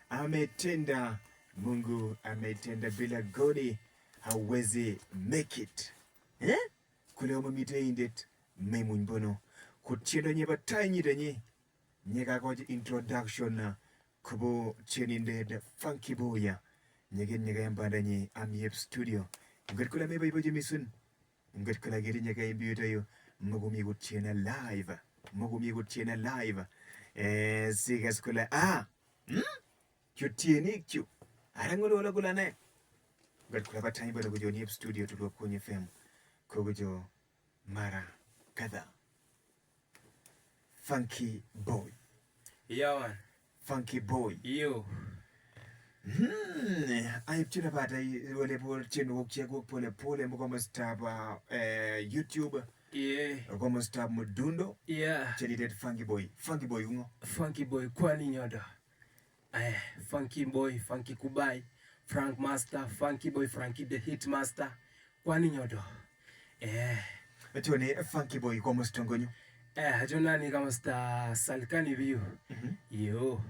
Ametenda, Mungu ametenda, bila godi hauwezi make it. Kule umamite indet memun bono kutiendo nye batanyi denye nyega koji introduction na kubo cheninde funky boya nyega yambanda nye amiep studio ngat kula meba ibo jemisun ngat kula geri nyega imbiuta yo magumi kutiena live sigas kula kutieni kyu arangolo wala kula ne ngat kula batanyi bado kujoni studio tulwa kwenye fm kujo mara kadhaa. Funky boy. Yeah, man. Funky boy. Yo. Ayip chuna bata wale pole chenu ukia pole pole mkoma staba YouTube. Yeah. Mkoma staba mudundo. Yeah. Cheni det funky boy. Funky boy ungo. Funky boy kwani nyoda. Funky boy, funky kubai. Frank Master, funky boy, Frankie the hit master. Kwani nyodo. Tuone funky boy kwa mustongonyo. Hajuna ni kama sta salkani view. Yo.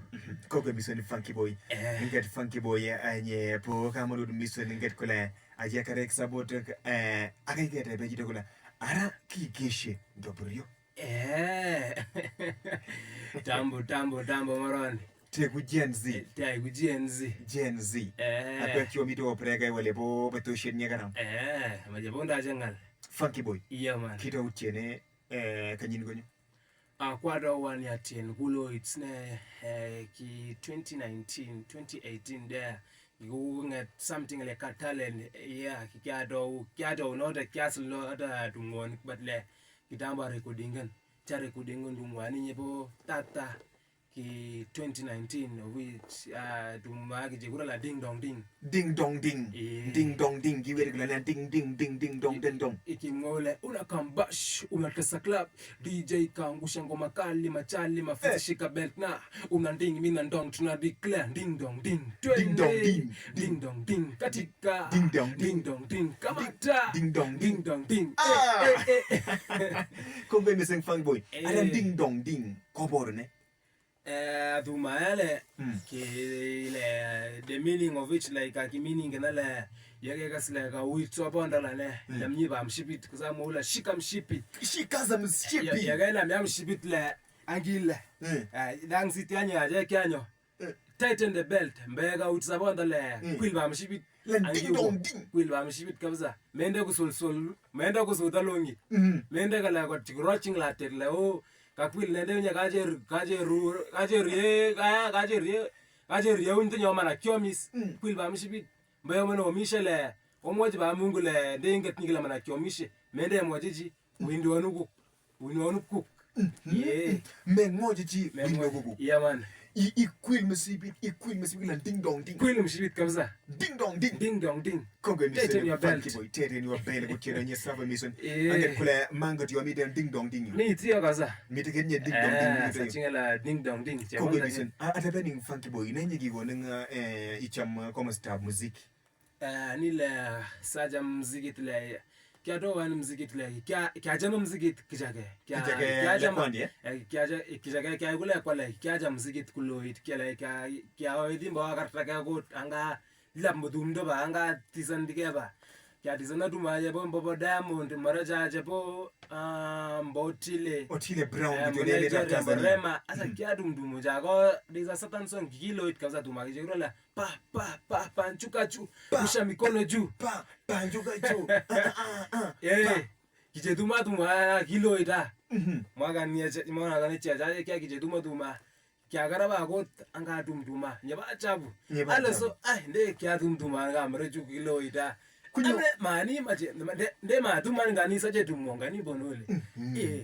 Kogo misoni funky boy. Nget funky boy anye po kama ludu misoni nget kula aje kare sabot akageta bejito kula ara kigeshe ndobrio. Tambo maroni. Tegu Gen Z. Tegu Gen Z. Gen Z. Akwa kiyo mito oprega wale po beto shenye kana. Majabonda jangal. Funky boy. Yeah, man. Kita uchene kanyin gonyo. Kwada wani atien gulo it's ne ki 2018 there. You get something like a talent. Yeah, kiado not a castle no other dungon but le kitamba recordingen. Cha recordingen dumwani nyebo tata ki 2019 which dumagi jigura la ding dong ding. Ding dong ding. Ding dong ding. Giwere kula ding ding ding ding dong ding dong. Ikimngole unakambash unatesa club DJ kaangusha ngoma kali machali mafuta shika belt na unanding mina ndong tuna declare ding dong ding. Ding dong ding. Ding dong ding katika ding dong ding dong ding kamata ding dong ding dong ding. Kumbe miseng funky boy. Ada ding dong ding. Kobor ne. Dumaele the meaning of which like a meaning nala yagas like a week to abandon la mniba mshipit kuzama ula shika mshipit shikaza mshipi yagala myam shipit la agila dang sitianya aje kyanyo tighten the belt mbega utsabonda la kwilba mshipit ding dong ding kwilba mshipit kabza mende kusul mende kusudalongi mende kala kwa tigroching la tekla o kakwil nende nya kajerie unte nyoma na kyomis kwil ba mishibit mbayo mwana omishele omwaji ba mungu le ndenge tingila mana kyomishe mende mwajiji windo wanuku mengoji windo gugu yeah man kwil mishibit la ding dong ding kwil mishibit kabza ding dong ding ding dong ding kongo misoni funky boy tete ni wabele kutira nye sava mison anget kule mango tiwa mide ding dong ding ni tiyo kaza mide kenye ding dong ding sa chingala ding dong ding kongo mison atabening funky boy nenye gigo nenga icham koma star muziki nile saja muziki tile kiado wani muziki tile kiajama muziki kijage kijage kule kwa like kiaja muziki kuloid kia idimba wakartaka go anga lamudumdo ba anga tisandike ba kia tisana dumaje bo Diamond maraja jebo mbotile otile brown gidonele da Tanzania asa kia dumdumo jago diza certain song kiloid kaza dumage rola pa nchukachu usha mikono juu pa nchukachu kije duma kiloida mwaga niache mwana ganecha jaje kia kije duma kia garaba got anga dumduma nyaba chabu ale so nde kia dumduma anga mreju kiloida ame mani maje nde ma duma ngani saje dumonga ni bonole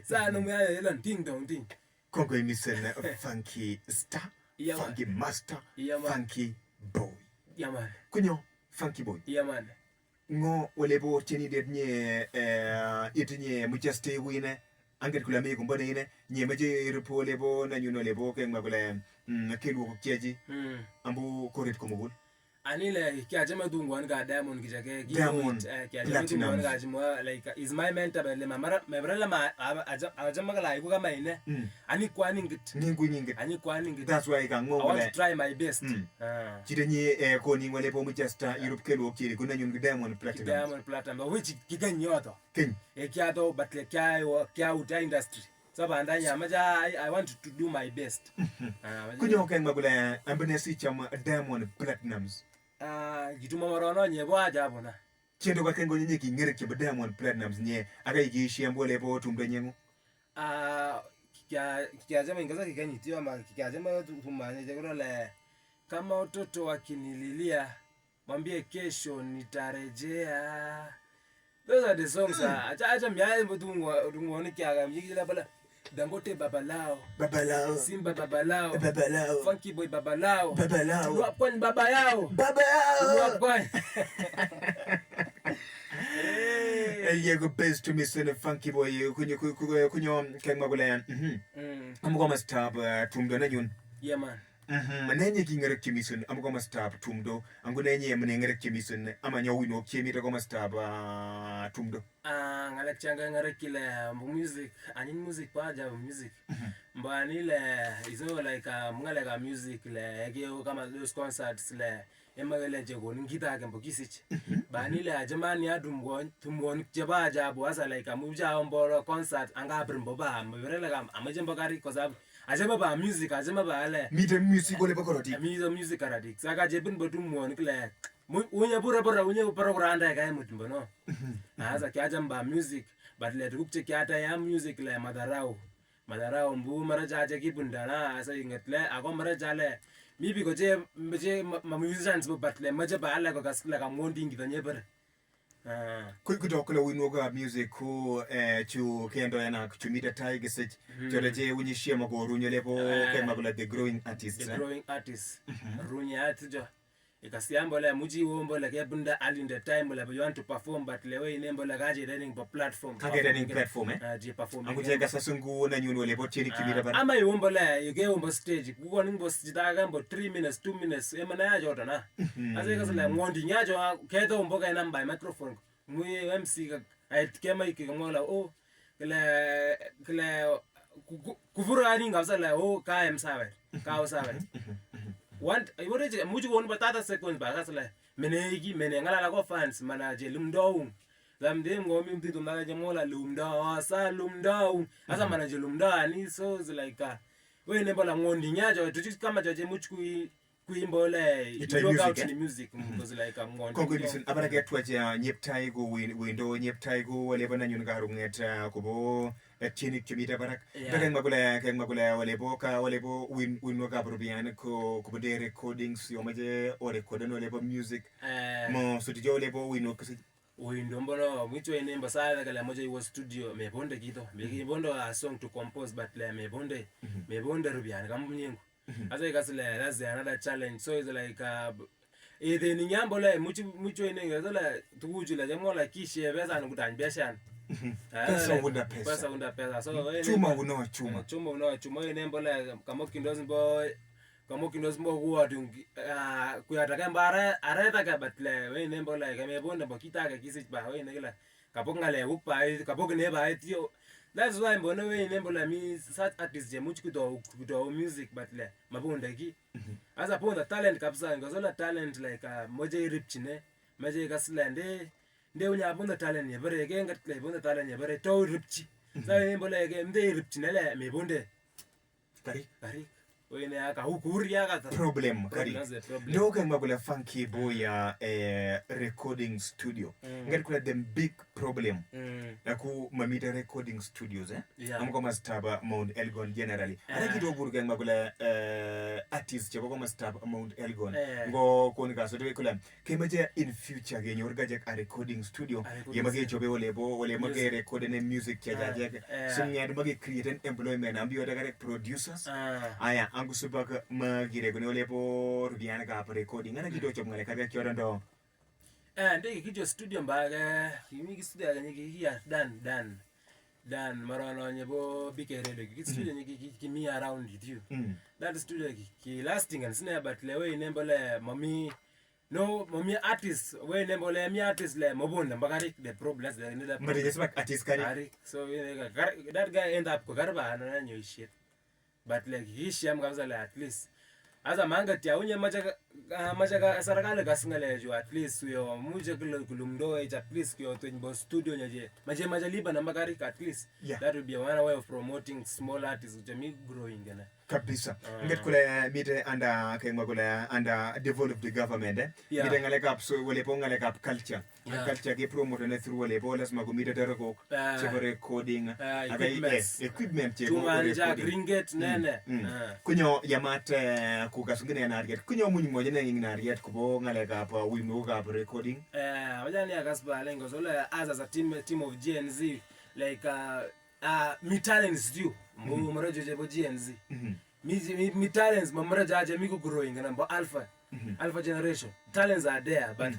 sana mwa yela ding dong ding kongo imisena funky star funky master funky boy yaman kunyo funky boy yaman ngo olebo cheni det nye itinye muchaste wine anget kula me kumbone ine nye maje repole bo na nyuno lebo ke ngakule kelu ko keji ambu koret ko mugul anile kiajema dungwan ga Diamond kijake Diamond kiajema dungwan ga jimo like is my mentor bele mamara mebrela ma ajama kala iku kama ine ani kwani ngit ani kwani ngit that's why ka I want ngomole to try my best chidenye ko ni ngole po Manchester Europe kelo kiri kuna nyun Diamond Platinum which kiganyoto ken kiado but le kya uta industry so bandanya maja I want to do my best kunyo ken magula ambene si chama Diamond Platinums gituma marono nyebo ajabu na chendo kwa kengo nyenye ki ngere ke Diamond Platinums nye aka igishi ambole po tumbe nyengo kiajema ingaza kikanyitio ama kiajema tumanye jekolo le kama watoto wakinililia mwambie kesho nitarejea. Those are the songs acha myaye mtungo kiaga mjikila bala Dangote babalao Simba babalao Funky Boy babalao Luapwan baba yao Luapwan yego best to miss the Funky Boy kunyo kengma gula amukoma stab tumdo na nyun yeah man manenye kingere kimison amukoma stab tumdo angunenye mnengere kimison amanya wino kimita koma stab tumdo ngalek changa ngare kile music anin music paja music mbani le izo like mngale music le yego kama those concerts le emagele jego ngita ke mbokisich bani le ajamani adumgon tumgon jeba jabu asa like amuja omboro concert anga brimbo ba mberele kam amajembo kari koza ajema ba music ajema ba le mite music ole bakoroti mizo music aradik saka jebin botumgon kle unye bura unye progranda ka mutumbo no asa kiajamba music but le tukche kiata ya music le madarao mbu maraja kibundana asa ingetle ako maraja le mibi ko je musicians but le maje ba ala ko kaskla ka mondi ngitanye ber kutokula wino ga music ko chu kendo yana kuchumita tiger set joreje unyishia magoro nyelepo kema kula the growing artists runya atjo ikasiambo la muji wombo la kebunda all in the time la you want to perform but le we nembo la gaje running for platform je perform anguteka sasungu na nyuno le botini kimira bana ama yombo la yege wombo stage kuko nimbo sitaga mbo 3 minutes 2 minutes emana yajo tana ase kasala ngondi nyajo keto wombo ka namba microphone mu MC ka aitkema ikingola kle kuvura ani ngabsala ka msawe ka usawe want iworeje muji wonu batata seconds ba kasala mene ngala ko fans manaje lumdo zamde ngomi mtindo manaje mola lumdo sa lumdo asa manaje lumdo ani so like we nembo la ngondi nyajo tuchi kama jaje muchku kuimbole out in music because like ngondi conclusion abana get waje nyeptai go window nyeptai go wale bana nyun garu ngeta kubo etini kimita barak daga magula wale bo win ka probian ko de recordings yo maje o record no lebo music mo studio wale bo win kasi windo mbono mwicho enemba sada kala moja iwo studio mebonde kito mebondo a song to compose but le mebonde rubian kamunyengo asa ikasile that's another challenge so it's like either ni nyambo le mucho enenga zola tukujula jemola kishe besa nukutanbeshana pesa unda pesa so chuma enembo le kama kindozi mbo huwa kuyataka mbara areta ka batle we nembo le kamebonda bokitaka kisich ba we negela kapongale ukpa kapokne ba etio. That's why mbona we nembo la mi such artists je much kudo music but le mabonda ki asa ponda talent kapsa ngozola talent like moje iripchine maje kaslande nde unya ponda talent ye bare ke ngat le ponda talent ye bare to ripchi sa nembo le ke mde iripchine le mebonde kari wene aka hukuria kata problem kari ndio kama kula Funky Boy ya recording studio ngati kula the big problem na ku mamita recording studios amko mastaba Mount Elgon generally ana kitu buru kama kula artists chako kama mastaba Mount Elgon ngo konika so de kula kemaje in future ge nyorga je a recording studio yemage chobe wale mage record ne music chajaje sunya mage create an employment ambiyo daga producers aya angu subaka magire kuni olepo rudiana ka recording ana kidocho mngale kabya kyora ndo ndege kijo studio mbaga kimi studio ganye ya dan marano nyebo bikere ki studio nyiki kimi around with you that studio ki lasting and snare but lewe nembole mami no mommy artist we nembo le mi artist le mobonda mbakari the problem that's the Mari just like artist kari. Ari. So that guy end up kugarba na nyo shit. But like he sham kabisa like at least as a manga tia unye macha sarakale kasingale jo at least yo muje kulumdo at least yo to in studio nyaje macha liba na magari at least that would be one way of promoting small artists which are growing na Kabisa. Nget kule mite anda kengwa kule anda developed government mite ngale kap so wale po ngale kap culture. Culture ke promote na through wale po las mago mite dero ko chebo recording equipment chebo recording. Ringet nene. Kunyo yamate kukasungine na ariet. Kunyo munyi moja na ngina ariet kubo ngale kap wimbo kap recording. Wajani akasba lengo so as a team of GNZ like mi talents due mmoja jebo GNZ mi talents mmoja aje miku growing na alpha generation talents are there but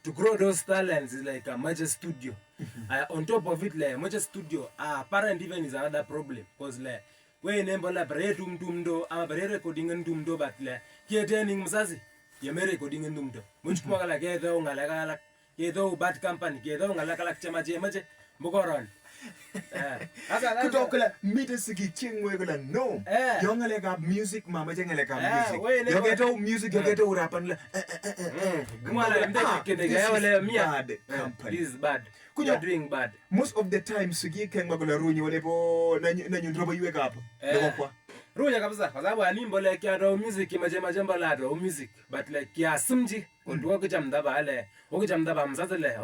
to grow those talents is like a major studio on top of it major studio parent even is another problem because we nembo la bretu mtumdo ama bre recording ndumdo but kietening mzazi yeme recording ndumdo mchukua kala kedo ngalakala kedo bad company kedo ngalakala chamaje mbokoron kutoka mite siki chingwe kula no yongale ka music mama jengale ka music yogeto music yogeto rapan la kumala mdeke kidega wale mia company is bad you're doing bad most of the time siki kengwa kula runyi wale po na nyundroba yuwe kapo kwa runya kabisa kwa sababu animbo like ya music majemba la music but like ya simji ndio kujamdaba ale ukijamdaba mzazi le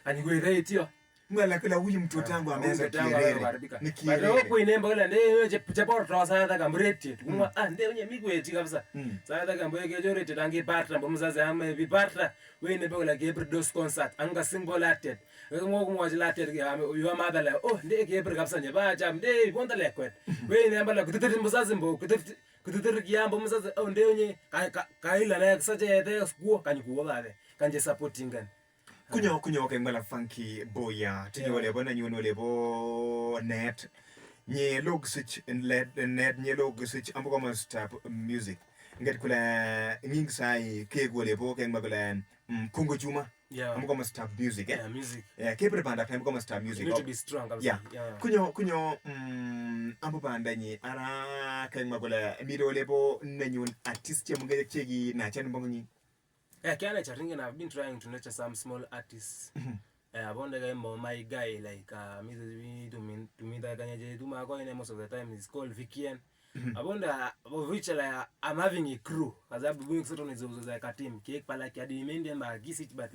anigwe tio ngala kula huyu mtoto wangu ameanza kirere ni kirere bado kuinemba ile ndio jepo trosa hata kamreti kumwa ndio nye migweti kabisa sasa kamboye jorete tangi partner bomzazi ame bipatra we ne bela gebre dos concert anga single acted ngoku mwajilated yo mother le ndio gebre kabisa nye baja ndio bonda le kwet we ne mbala kutete mzazi mbo kutete kiyambo mzazi ndio nye kaila na kusaje yete skuo kanyikuwa bale kanje supporting ngani kunyo ke ngala funky boya tinyo le bona nyono le bo net nye log switch in let net nye log switch ambo kama stop music nget kula nging sai ke gole bo ke ngala kungo juma ambo kama stop music music ke banda ambo kama stop music need to be strong kunyo ambo banda nyi ara ke ngala miro le bo nanyon artist ya mungege chegi na chan bongi. Kiana charinga I've been trying to nurture some small artists. Abonde ga my guy like me to me that kanye do my go most of the time is called Vikian. Abonde of which I'm having a crew as I'm going to is like a team cake pala like the Indian magisi but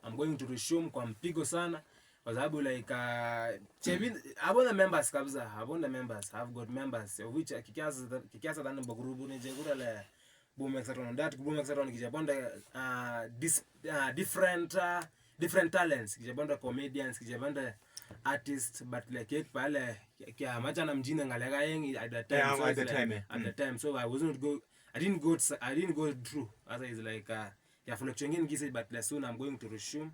I'm going to resume kwa mpigo sana kwa sababu like abonde members kabisa abonde members have got members of which kikiasa than mbogurubu ni jegura le Boomexaton that Boomexaton kijabonda different talents kijabonda comedians kijabonda artists but like pale kia macha na mjina ngalega yengi at that time so I didn't go through as is like fluctuating gisi but soon I'm going to resume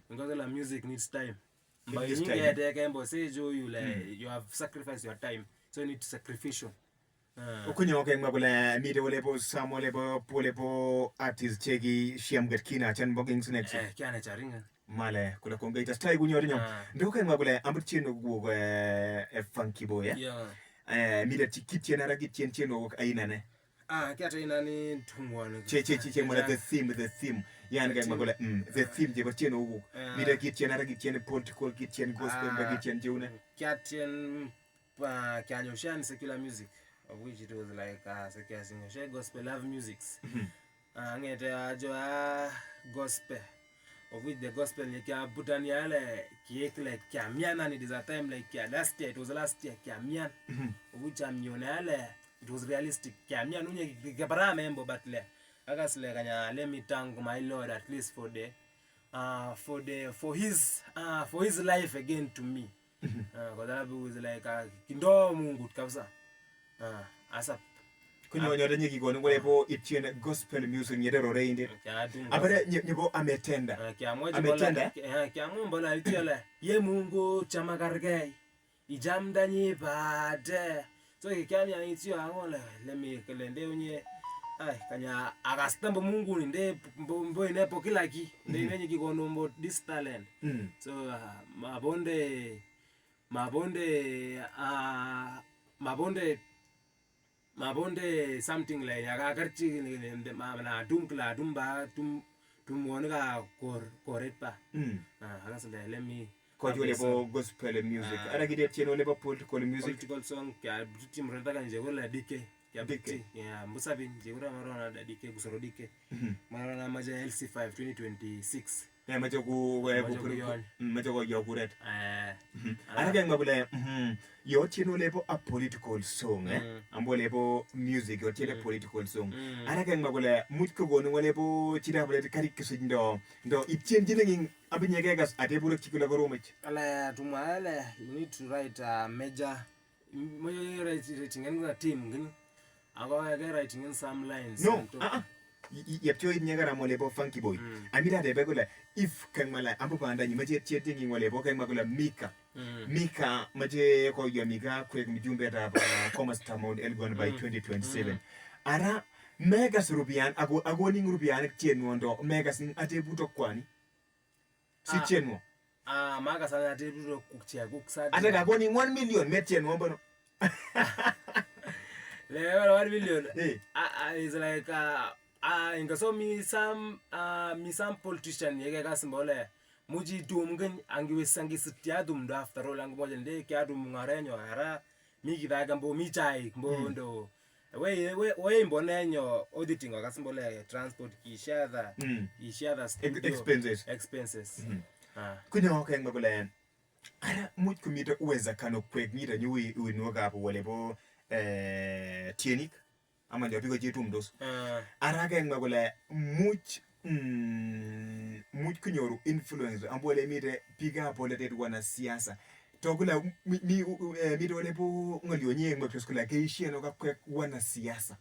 because the music needs time but you get the say you have sacrificed your time so you need sacrificial kunyo ke ngabula mide wole bo samole bo pole bo artist chegi shiamget kina chan boging snacks kiana charinga male kula konga ita style kunyo rinyo ndo ke ngabula ambut cheno go funky boy mide tikiti na ragiti cheno aina ne kiata ina ni tungwana che mala the theme yani ke ngabula the theme je cheno go mide kiti na ragiti political kiti gospel ragiti jeune kiatien kianyoshan secular music of which it was like secular gospel love musics ngete ajo gospel of which the gospel like butani yale kiekle kiamiana ni this time like last year it was last year kiamian of which amiona yale it was realistic kiamian unye kibara membo but le akasle kanya let me thank my Lord at least for his life again to me because that was like kindo Mungu kabisa asap kunyo nyote nyiki gonu ngole po itchene gospel music nyedero reinde abere nyebo ametenda kiamu mbona itiole ye Mungu chamakargei ijamdanyi bade so kiani itio angole lemi kelende unye ai kanya akastambo Mungu nde mbo inepo kila ki nde nenye kikono mbo this talent. So mabonde something like akakarchi na dumkla dumba tumwonga correct pa. Akasle let me kwa lebo gospel music ara gidet cheno lebo political music political song kya tim renta kanje gola dike kya dike ya musabi jegura marona dike kusoro dike marona maja LC5 2026 ya maja ku maja ko yokuret ara keng mabule yo cheno lebo a political song ambo lebo music yo chele political song ara keng mabule mutko gonu lebo chira bule karik kisindo ndo itchenjine abinyege ateburo chikula goromech ala tumale you need to write a major writing in the team ngin ago writing in some lines no yapcho inyagara molebo funky boy amira de begula if kangmala ambo banda nyimaje tietingi molebo kangmagula mika maje ko yamika kwek mjumbe ta Commerce Town Elgon by 2027 ara megas rubian ago ning rubian tienwondo megas atebuto kwani si chenwo maga sana atebuto kukchia kuksadi ataka goni 1 million metchenwo bono le 1 million is like ingaso mi some politician yeke kasimbole muji dumgen angiwesangi sitiadum do after all angoje nde kyadum ngarenyo ara miki daga mbo michai mbondo we mbonenyo auditing akasimbole transport kishadha studio expenses kunyo kenga bole ara muj kumita uweza kano kwek nyita nyui uinoga hapo walebo tienik ama ndio pigo jitu mdos ara kenga bole muj kunyoru influence ambole mite piga polete wana siasa tokula mi wale po ngalio nyeng mapyoskula keishia no kwek wana siasa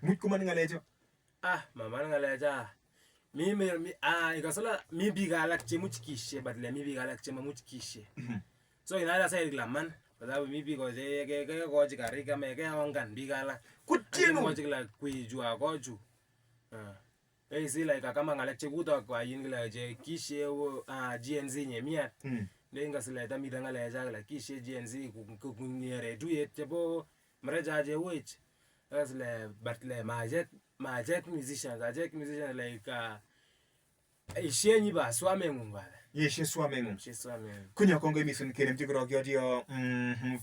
muj kumani ngalejo mama ngaleja mi ikasola mi bigalak chemuchkishe badle mi bigalak chemuchkishe so inala say glaman sababu mi bigo je goji karika meke ongan bigalak kutieno goji la kwijua goju si like kama ngalek chekuta kwa yingla je kishe GNZ nyemia ndenga sila ta midanga ja la kishe GNZ kunyere duye tebo mreja je wech asle batle majek musicians like ishenyi ba swamengu ngwala yeshe swamengu kunya kongo emisun kene mtikoro kyodio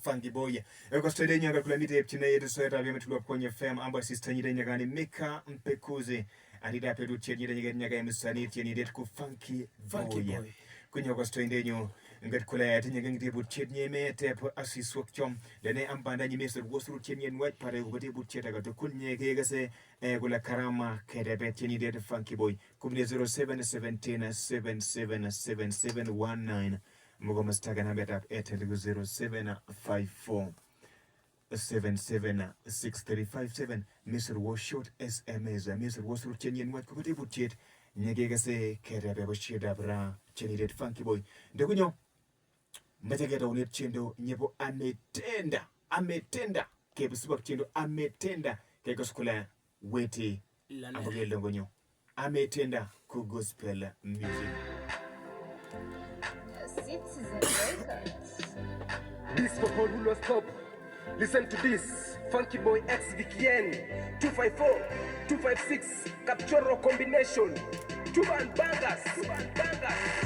funky boy eko stede nyanga kulamite epchine yetu soeta bya metulwa kwenye FM amba sister nyide nyagani Mika Mpekuze adida pedu nyide nyaga emusani tieni det ku funky boy kunya ko stede nyo ngat kula yati nyaga ngite bu nyeme tep asiswok chom dene ambanda nyimeso wosru nyen wat pare ko te bu cheta ga to kunye kegase kula karama kedebe tieni det funky boy kumne 0717777719 mugo mastaga na beta etel 0754 776357 Mr. Washot SMS Mr. Wosru nyen wat ko te bu chet nyegegase kedebe bu cheta bra tieni det funky boy ndokunyo Mtajeta unet chendo nyebo ametenda kebe subak chendo ametenda keko skula weti abogelo ngonyo ametenda ku gospel music Citizen Records. This for all who lost hope. Listen to this. Funky Boy X VKN 254 256 Capture combination. Tuban bangas.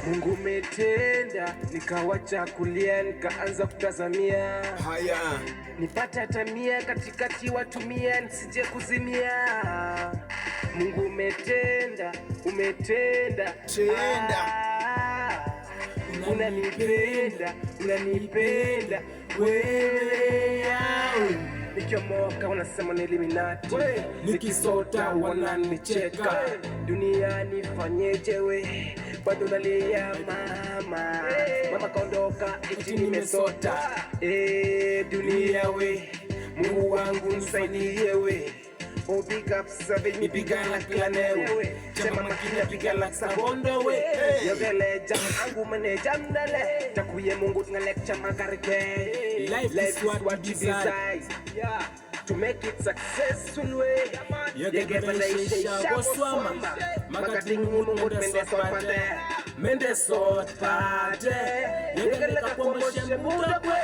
Mungu umetenda, nikawacha kulia, nikaanza kutazamia. Haya. Nipata tamia katikati watumia, nisije kuzimia. Mungu umetenda. Unanipenda wewe. Nikiomoka wanasema ni Illuminati, nikisota wananicheka. Dunia nifanyeje we, bado nalia mama kaondoka eti nimesota. Dunia we, Mungu wangu nisaidie we. Oh big up sabe mi bigala klanewe, chema makina bigala sabondo we. Yogele jam angu mane jam nale, takuye Mungu ngale chama karke. Life is what you decide. Yeah. to make it successful way. Yegebeleisha boswama makating mungut mende sot pate yegeleka kwamboshe mutokwe.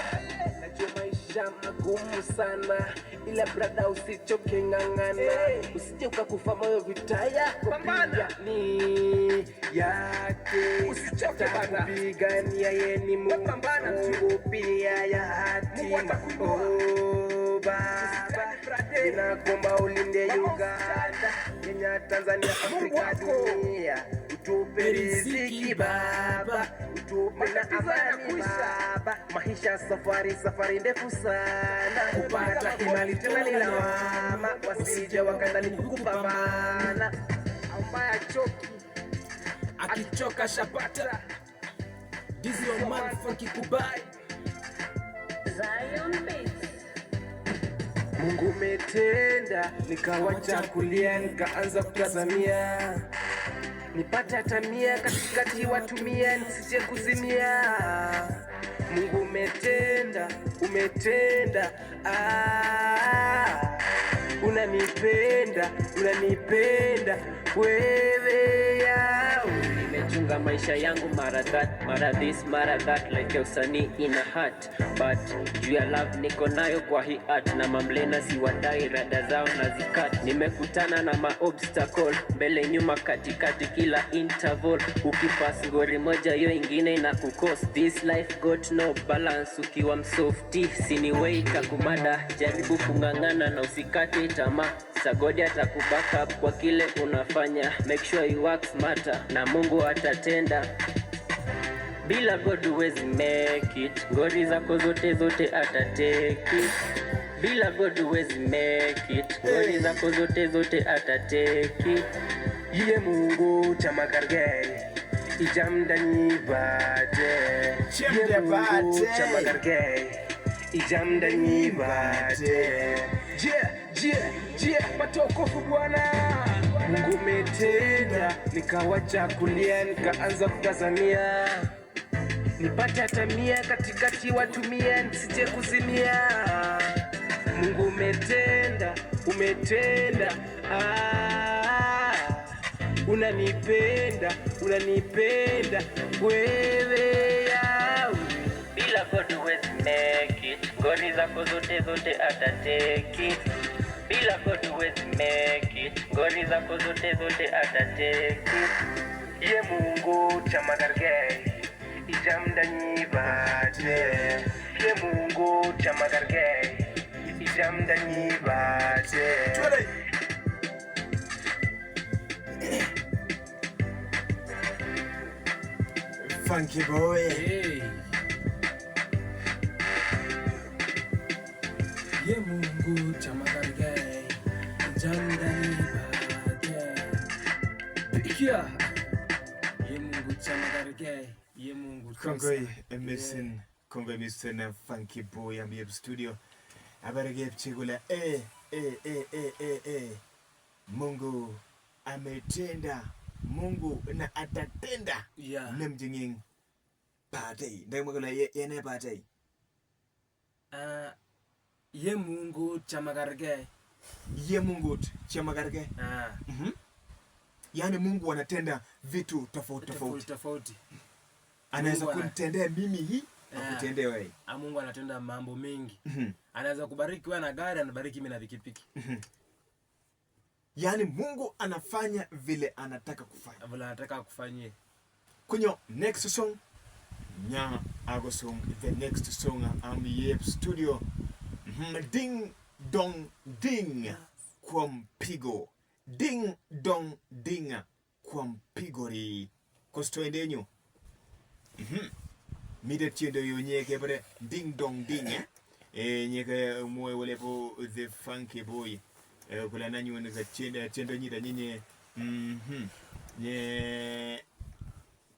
Najua maisha magumu sana, ila brada usichoke ng'ang'ana, usije ukakufa moyo vitaya pambana ni yake, usichoke bana kupigania yeni Mungu pia ya hati. Oh baba, ninakuomba ulinde Uganda, Kenya, Tanzania, Afrika, dunia, utupe riziki baba, utupe na amani baba. Maisha safari ndefu sana, kupata kimali tena ni lawama, wasije wakadhani kupambana. Ambaye choki akichoka shapata. This is your man Funky Kubai. Zion Beats. Mungu umetenda, nikawacha kulia, nikaanza kutazamia, nipate hata 100 katikati watu 100, nisije kuzimia. Mungu umetenda, unanipenda wewe yao. Nimechunga maisha yangu mara this mara that, like usanii in a heart, but juu ya love niko nayo kwa hii art, na mamlena siwadai rada zao na zikat. Nimekutana na ma-obstacle mbele nyuma katikati kila interval, ukipass ngori moja yo ingine ina kukost. This life got no balance, ukiwa msofty siniwei takumada, jaribu kung'ang'ana na usikate tamaa, sagodi atakuback up kwa kile unafanya, make sure you work smarter na Mungu atatenda. Bila God huwezi make it, ngori zako zote atateki. Bila God huwezi make it, ngori zako zote atateki. Ye Mungu chamagargei ijamdanyi bate, ye Mungu chamagargei ijamdanyi bate. Patokofu Bwana. Mungu umetenda, nikawacha kulia, nikaanza kutazamia, nipate hata 100 katikati watu 100, nisije kuzimia. Mungu umetenda, unanipenda wewe yao. Bila God huwezi make it, ngori zako zote atateki. Bila God huwezi make it, ngori zako zote atateki. Ye Mungu chamagargei ijamdanyi bate, ye Mungu chamagargei ijamdanyi bate. Funky boy. Hey. Ye Mungu chamagargei jandani bate. Kia. Ye Mungu chamagargei. Ye Mungu Kongoi Emerson, Kongoi Mr. Funky boy ambaye studio. Abarege chigula Mungu ametenda, Mungu na atatenda. Yeah. Nemjinging party. Ndio mwana yene party. Ye Mungu chamagargei. Ye Mungu chamagargei. Yaani Mungu anatenda vitu tofauti. Anaweza kunitendea mimi hii, akutendee wewe. Mungu anatenda mambo mengi. Anaweza kubariki wewe na gari, anabariki mimi na pikipiki. Yaani Mungu anafanya vile anataka kufanya. Vile anataka kufanyie. Kunyo next song nya ago song, the next song am yep studio. Ding dong ding kwa mpigo. Ding dong ding kwa mpigori. Kosto endenyo. Mide tiendo yo nyeke bre ding dong ding nyeke mwe walepo the funky boy. Kula nanyi wanaka tiendo nyida nyinye nye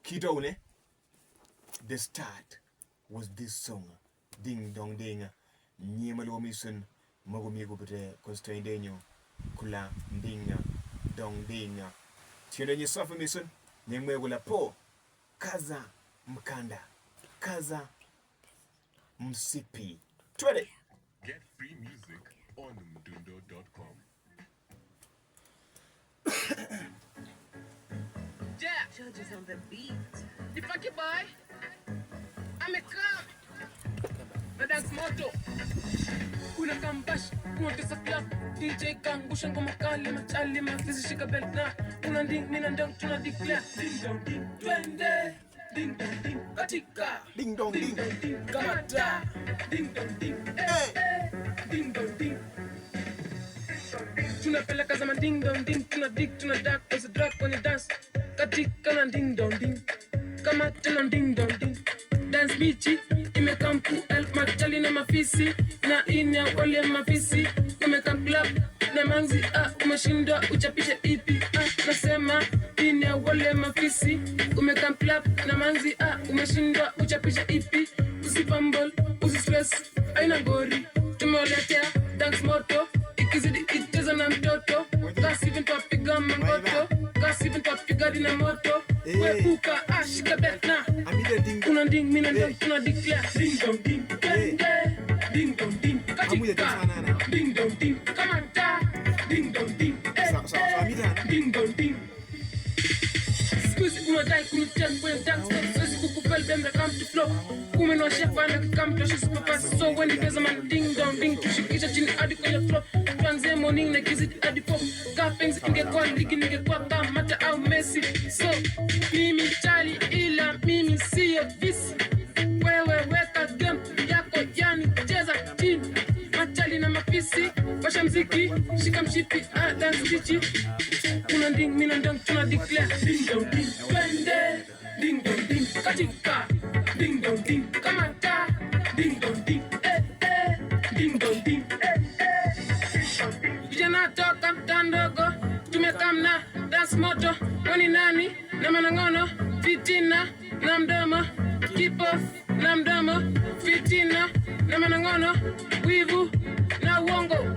kito une. The start was this song ding dong ding nye malo mison magumigo pute kosto endenyo kula ding dong ding tiendo nye safa mison nye mwe wala po kaza mkanda, kaza msipi. Twende. Get free music on mdundo.com. Yeah, Judges on the beat. the funky boy. I'm a cop. The dance motto. Kuna kambash, kuna kisa club. DJ kangusha ngoma kali machali mafizi shika belt na. Kuna ding mina ndang tuna declare. Ding dong ding twende. Ding dong ding katika. Ding dong ding. Kamata. Ding dong ding. Ding dong ding. Tunapeleka zama ding dong ding. Tuna dig tuna dark as a drag when you dance. Katika na ding dong ding. Kamata na ding dong ding. Dance bichi imekampu elf machali na mafisi na inya wale mafisi imekam club na manzi umeshinda uchapishe ipi nasema inya wale mafisi umekam club na manzi umeshinda uchapishe ipi usipambol usistress aina ngori tumewaletea dance moto ikizidi icheza na mtoto kasi even twapiga mangoto kasi even twapiga dina moto wepuka shika betna kuna ding mina ding tuna declare ding dong ding ding dong ding katika ding dong ding kamata ding dong ding ding dong ding squeeze unadai kunitek kwenye dance siwezi kukupel them that come to flow kumeno shefa na come to super fast so when you man ding dong ding tushikisha chini hadi kwenye flow tuanze morning na kizidi hadi pop kapenzi ingekuwa ligi ningekuwa Kamata au Messi so mimi chali ila mimi siyo visi wewe weka game yako yani cheza chini machali na mapisi washa mziki shika mshipi dance chichi kuna ding mina ndang tuna declare ding dong ding twende ding dong ding katika ding dong ding kamata ding dong ding ding dong ding vijana toka mtandogo tumekamna dance moto wani nani na manangono fitina na mdomo keep off na mdomo fitina na manangono wivu na uongo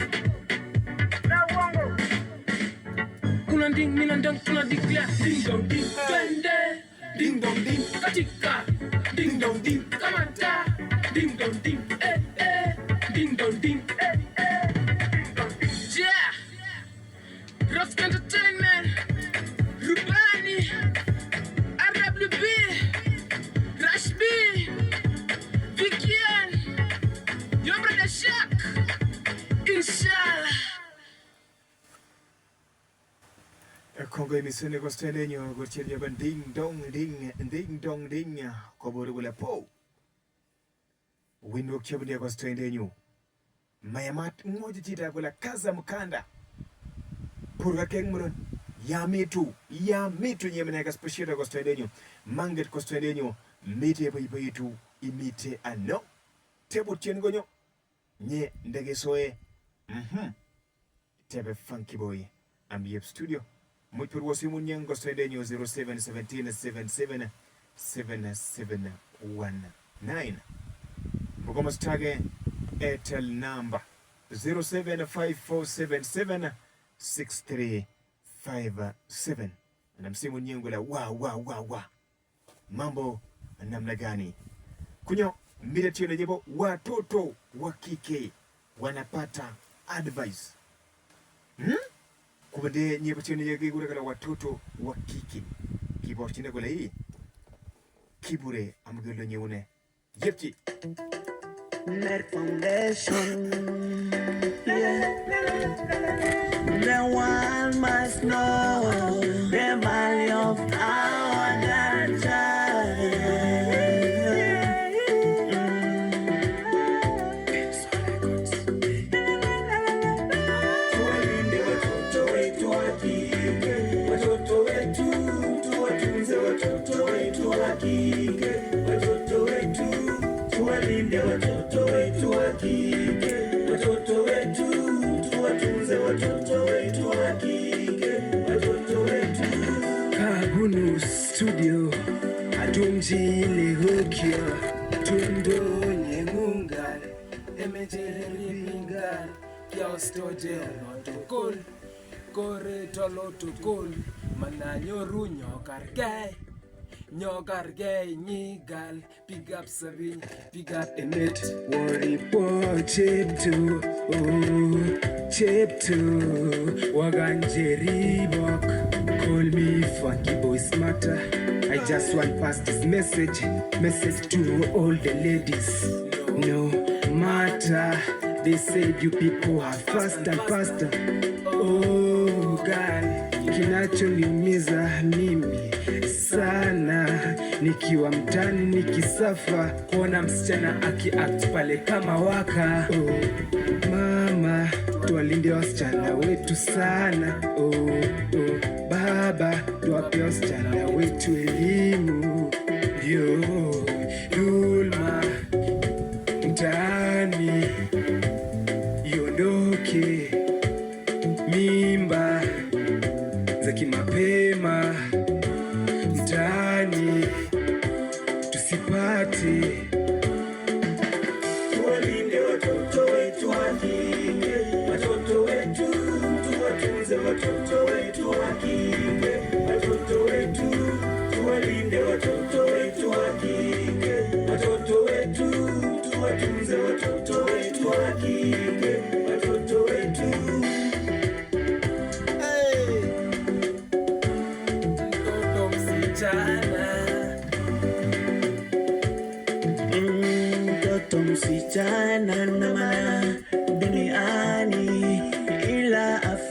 kuna ding mina ndang tuna declare ding dong ding twende ding dong ding katika ding dong ding kamata ding dong ding ding dong ding yeah Rough Entertainment Rubani RWB Rush B Vikian your brother Shaq Inshallah Kongo imisene kwa stelenyo kwa cheli ya ding dong ding kwa borugula po wino kchabulia kwa stelenyo mayamat ngoja chita kula kaza mkanda purga keng muron ya mitu nyemene ka special kwa stelenyo manget kwa stelenyo mite yitu imite ano tebu tiengonyo nye ndege soe tebe funky boy ambiep studio Mwipiru wa simu nyengo stelenyo 0717777719 Bukoma stage Airtel number 0754776357 na msimu nyengo la wa mambo namna gani kunyo mbile tiyo jebo watoto wa kike wanapata advice kubende nyebo tiyo nyege gura kala watoto wa kike kibor chine kula hii kibure amgelo nyeune yepchi Net Foundation, yeah. No one must know the value of our daughter. Tuwalinde watoto wetu wa kike, watoto wetu tuwatunze, watoto wetu wa kike, watoto wetu tuwalinde, watoto wetu wa kike, watoto wetu tuwatunze, watoto wetu wa kike, watoto wetu. Kahunu studio atumjile hukia tundonye mungal emejereri mingal ya stoje lotokol kore tolotokol mananyo runyo karkai nyokargei nyigal, big up Sabine, big up Emet. Worry boy chepto, oh chepto, waganjeri bok. Call me Funky Boy Smarter. I just want pass this message to all the ladies. No matter, they said you people are faster. Oh girl, kinachoniumiza mimi sana nikiwa mtani nikisafa kuona msichana akiact pale kama waka. Oh mama, tuwalinde wasichana wetu sana. Oh baba, tuwape wasichana wetu elimu. Yo dhulma mtaani iondoke, mimba za kimapema mtaani tusipate. Tuwalinde watoto wetu wa kike, watoto wetu tuwatunze, watoto wetu wa kike, watoto wetu tuwalinde, watoto wetu wa kike, watoto wetu tuwatunze, watoto wetu wa kike, watoto wetu. Mtoto msichana, Mtoto msichana na maana